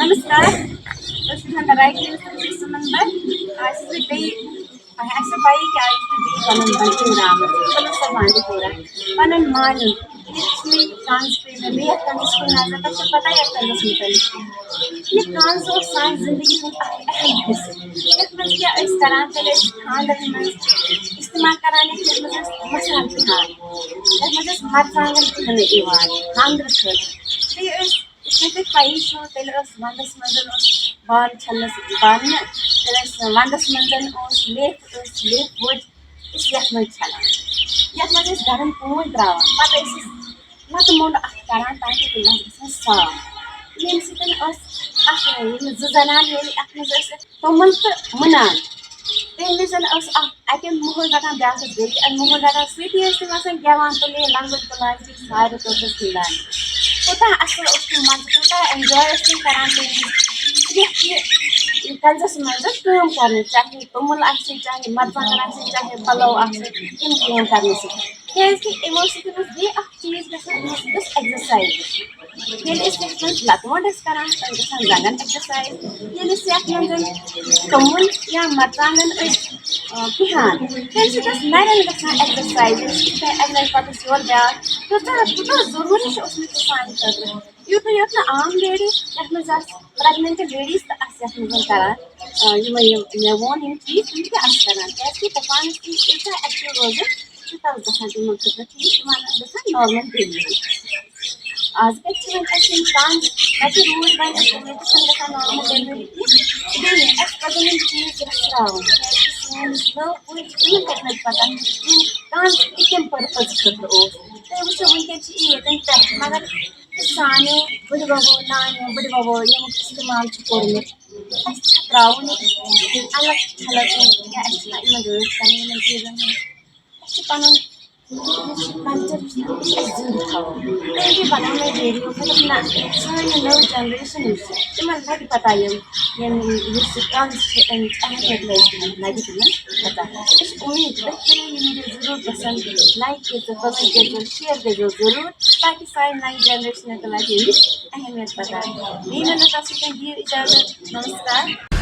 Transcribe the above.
नमस्कार, बस ध्यान रखिए नंबर आज से भी ऐसे भाई कि आज से भी बनन बनते नाम चलो सब मांगे पूरा बनन मानी इसमें ट्रांस पे में भी एक इसको ना जाता तो पता है कर बस निकल ये ट्रांस और साइंस जिंदगी में अहम हिस्सा एक बस क्या इस तरह से खानदान में इस्तेमाल कराने के लिए मसाला खान मतलब मर्चांगन खाने इवान खानदान इसमें पाइस तेल वंदस मंजन बाल छलस बान वंदस मंजन लेफ बोझ इस यथ में छलान यथ में गरम कून त्रा पे मत मोड करान ताकि तम साफ ये जनान तमन तो मुनान तम अके मोहल रटान ब्यास बे मोहल रटान सी गेवान तुले लंगुल तुलान सारे तो तुलान कोता असल उसको मन कोता एंजॉय करान कंजस मंज काम करने चाहे तुमुल चाहे मरचांगन चाहे पलव तम काम करने यमो सो चीज एक्सरसाइज लतमोट करान जंगन एक्सरसाइज ये तुमुल या मरचांगन पिहान तम नरन ग एक्सरसाइज अगले पे योर ब्या कूत जरूरी सान यूत यूत आम लेडी प्रेगनेंट लेडीज तो करान मे वो चीज करान क्या दपान यूटा एक्टिव रोज यूटा गसान तम खत नॉर्मल डिलीवरी आज इंसान रूज बन गसान नॉर्मल डिलीवरी पन चीज पूरी पता कम पर्पज खुद वो मगर सानो बुढ़ बबो नानो बुढ़ बबो इस्तेमाल कोर्मुत त्रावन अलग थलग यूज कर चीजन पन कल्चर जिंदा थो बनाने वीडियो मतलब सान नव जनरेशन तम लगे पता ट्रांस लगे तम पता उम्मीद वीडियो जरूर पसंद लाइक करो कमेंट करो शेयर करो जरूर ताकि सारी नई जनरेशन लगे अहमियत पता है इजाजत नमस्कार।